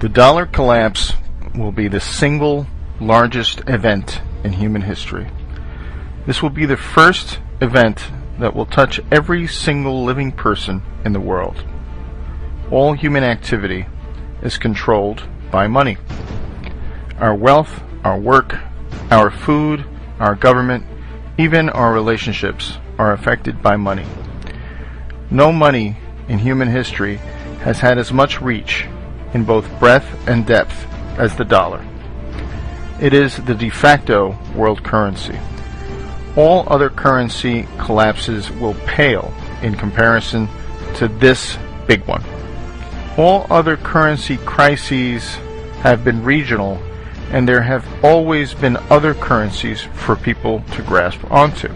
The dollar collapse will be the single largest event in human history. This will be the first event that will touch every single living person in the world. All human activity is controlled by money. Our wealth, our work, our food, our government, even our relationships are affected by money. No money in human history has had as much reach in both breadth and depth as the dollar. It is the de facto world currency. All other currency collapses will pale in comparison to this big one. All other currency crises have been regional, and there have always been other currencies for people to grasp onto.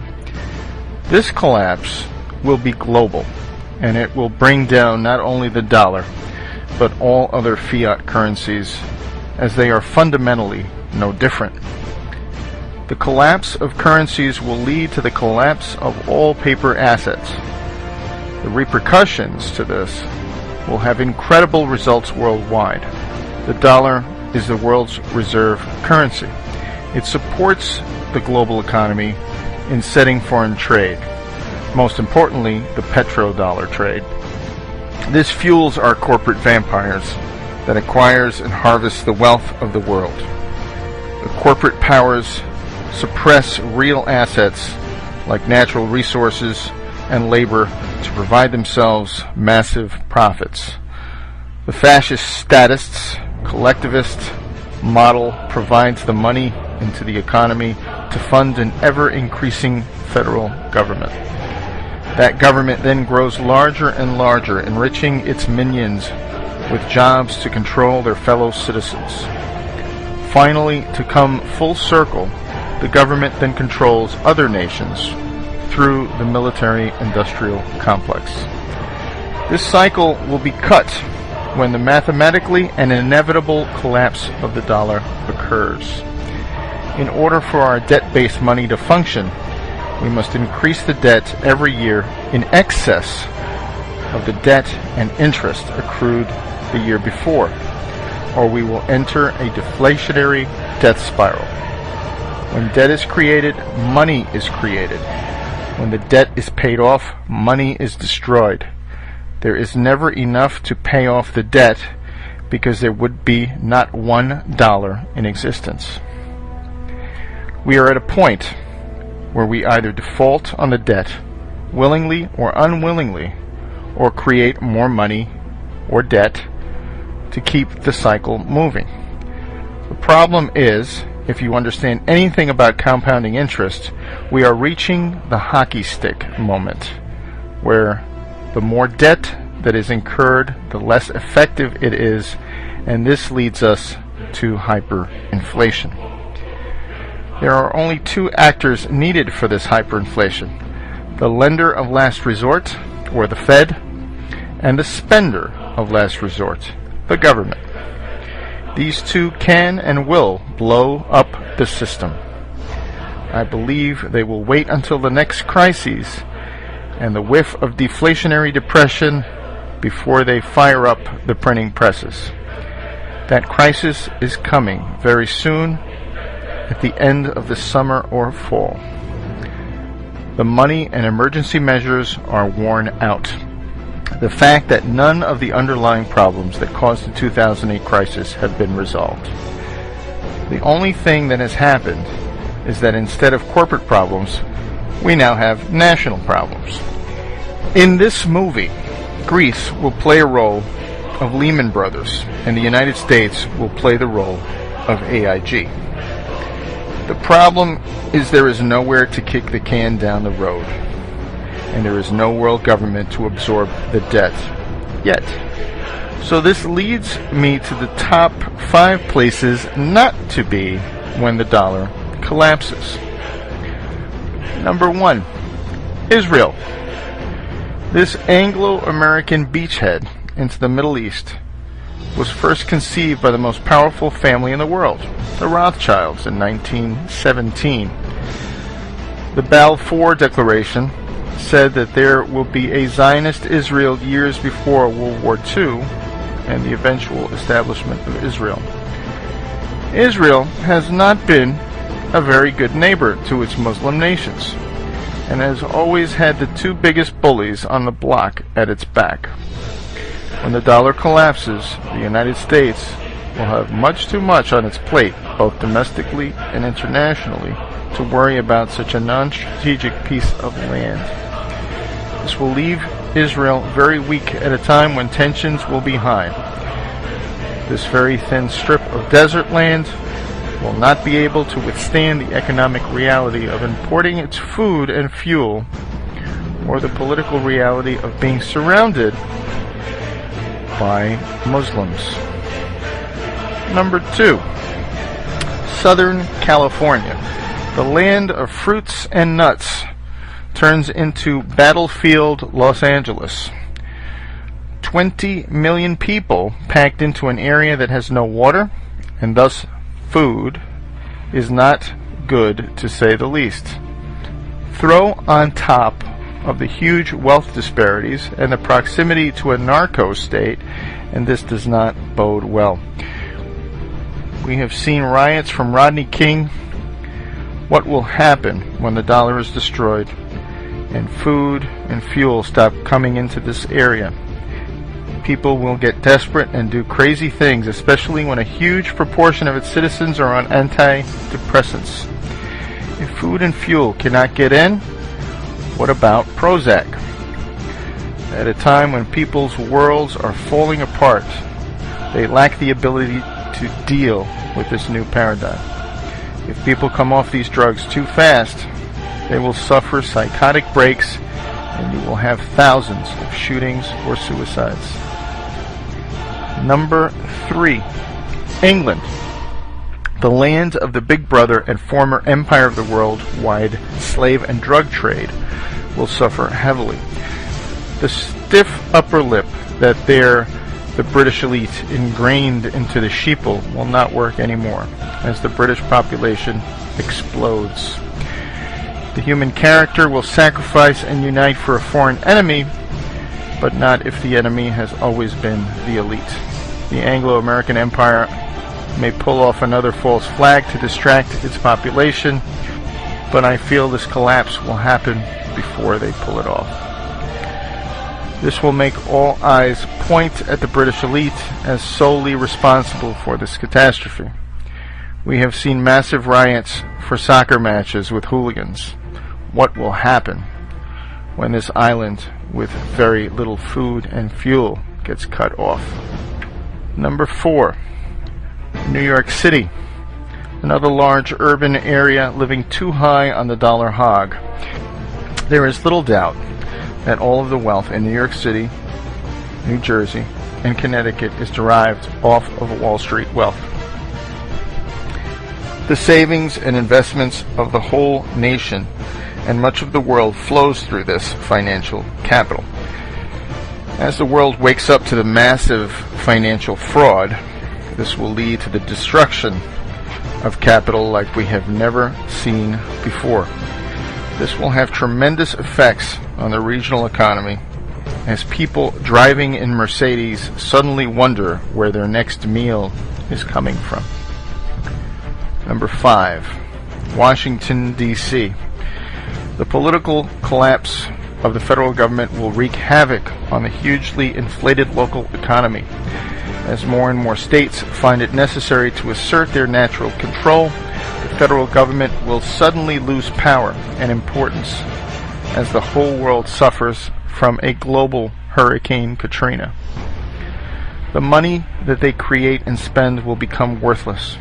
This collapse will be global, and it will bring down not only the dollar, but all other fiat currencies, as they are fundamentally no different. The collapse of currencies will lead to the collapse of all paper assets. The repercussions to this will have incredible results worldwide. The dollar is the world's reserve currency. It supports the global economy in setting foreign trade, most importantly, the petrodollar trade. This fuels our corporate vampires that acquires and harvests the wealth of the world. The corporate powers suppress real assets like natural resources and labor to provide themselves massive profits. The fascist statists, collectivist model provides the money into the economy to fund an ever-increasing federal government. That government then grows larger and larger, enriching its minions with jobs to control their fellow citizens. Finally, to come full circle, the government then controls other nations through the military-industrial complex. This cycle will be cut when the mathematically and inevitable collapse of the dollar occurs. In order for our debt-based money to function, we must increase the debt every year in excess of the debt and interest accrued the year before, or we will enter a deflationary death spiral. When debt is created, money is created. When the debt is paid off, money is destroyed. There is never enough to pay off the debt because there would be not $1 in existence. We are at a point where we either default on the debt, willingly or unwillingly, or create more money or debt to keep the cycle moving. The problem is, if you understand anything about compounding interest, we are reaching the hockey stick moment, where the more debt that is incurred, the less effective it is, and this leads us to hyperinflation. There are only two actors needed for this hyperinflation: the lender of last resort, or the Fed, and the spender of last resort, the government. These two can and will blow up the system. I believe they will wait until the next crisis and the whiff of deflationary depression before they fire up the printing presses. That crisis is coming very soon, at the end of the summer or fall. The money and emergency measures are worn out. The fact that none of the underlying problems that caused the 2008 crisis have been resolved. The only thing that has happened is that instead of corporate problems, we now have national problems. In this movie, Greece will play a role of Lehman Brothers, and the United States will play the role of AIG. The problem is there is nowhere to kick the can down the road, and there is no world government to absorb the debt yet. So this leads me to the top 5 places not to be when the dollar collapses. Number 1, Israel. This Anglo-American beachhead into the Middle East was first conceived by the most powerful family in the world, the Rothschilds, in 1917. The Balfour Declaration said that there will be a Zionist Israel years before World War II, and the eventual establishment of Israel. Israel has not been a very good neighbor to its Muslim nations, and has always had the two biggest bullies on the block at its back. When the dollar collapses, the United States will have much too much on its plate, both domestically and internationally, to worry about such a non-strategic piece of land. This will leave Israel very weak at a time when tensions will be high. This very thin strip of desert land will not be able to withstand the economic reality of importing its food and fuel, or the political reality of being surrounded by Muslims. Number 2. Southern California. The land of fruits and nuts turns into battlefield Los Angeles. 20 million people packed into an area that has no water, and thus food is not good, to say the least. Throw on top of the huge wealth disparities and the proximity to a narco state, and this does not bode well. We have seen riots from Rodney King. What will happen when the dollar is destroyed and food and fuel stop coming into this area? People will get desperate and do crazy things, especially when a huge proportion of its citizens are on antidepressants. If food and fuel cannot get in, what about Prozac? At a time when people's worlds are falling apart, they lack the ability to deal with this new paradigm. If people come off these drugs too fast, they will suffer psychotic breaks, and you will have thousands of shootings or suicides. Number 3. England. The land of the Big Brother and former empire of the worldwide slave and drug trade will suffer heavily. The stiff upper lip that the British elite ingrained into the sheeple will not work anymore as the British population explodes. The human character will sacrifice and unite for a foreign enemy, but not if the enemy has always been the elite. The Anglo-American Empire may pull off another false flag to distract its population, but I feel this collapse will happen before they pull it off. This will make all eyes point at the British elite as solely responsible for this catastrophe. We have seen massive riots for soccer matches with hooligans. What will happen when this island with very little food and fuel gets cut off? Number 4. New York City. Another large urban area living too high on the dollar hog. There is little doubt that all of the wealth in New York City, New Jersey, and Connecticut is derived off of Wall Street wealth. The savings and investments of the whole nation and much of the world flows through this financial capital. As the world wakes up to the massive financial fraud, this will lead to the destruction of capital like we have never seen before. This will have tremendous effects on the regional economy as people driving in Mercedes suddenly wonder where their next meal is coming from. Number 5. Washington, D.C. The political collapse of the federal government will wreak havoc on the hugely inflated local economy. As more and more states find it necessary to assert their natural control, the federal government will suddenly lose power and importance as the whole world suffers from a global Hurricane Katrina. The money that they create and spend will become worthless,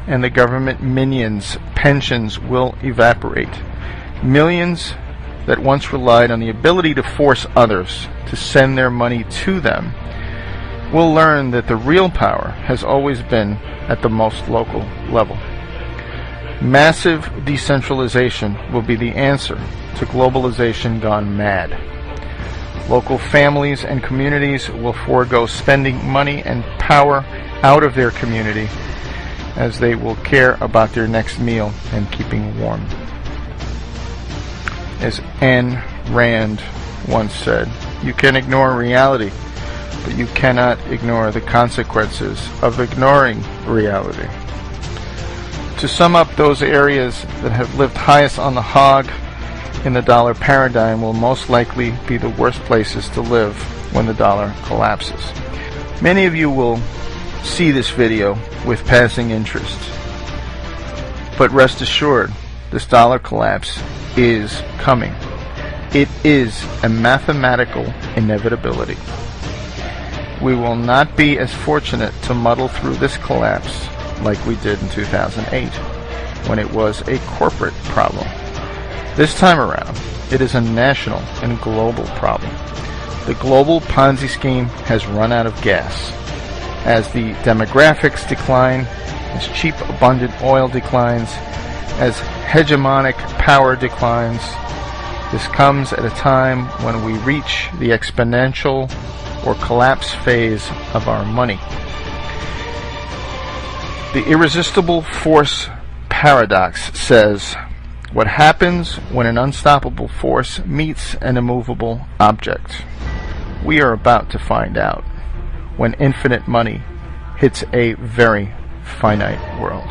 and the government minions' pensions will evaporate. Millions that once relied on the ability to force others to send their money to them will learn that the real power has always been at the most local level. Massive decentralization will be the answer to globalization gone mad. Local families and communities will forego spending money and power out of their community as they will care about their next meal and keeping warm. As Ayn Rand once said, you can ignore reality, but you cannot ignore the consequences of ignoring reality. To sum up, those areas that have lived highest on the hog in the dollar paradigm will most likely be the worst places to live when the dollar collapses. Many of you will see this video with passing interest, but rest assured, this dollar collapse is coming. It is a mathematical inevitability. We will not be as fortunate to muddle through this collapse like we did in 2008, when it was a corporate problem. This time around, it is a national and global problem. The global Ponzi scheme has run out of gas. As the demographics decline, as cheap, abundant oil declines, as hegemonic power declines, this comes at a time when we reach the exponential or collapse phase of our money. The irresistible force paradox says, what happens when an unstoppable force meets an immovable object? We are about to find out when infinite money hits a very finite world.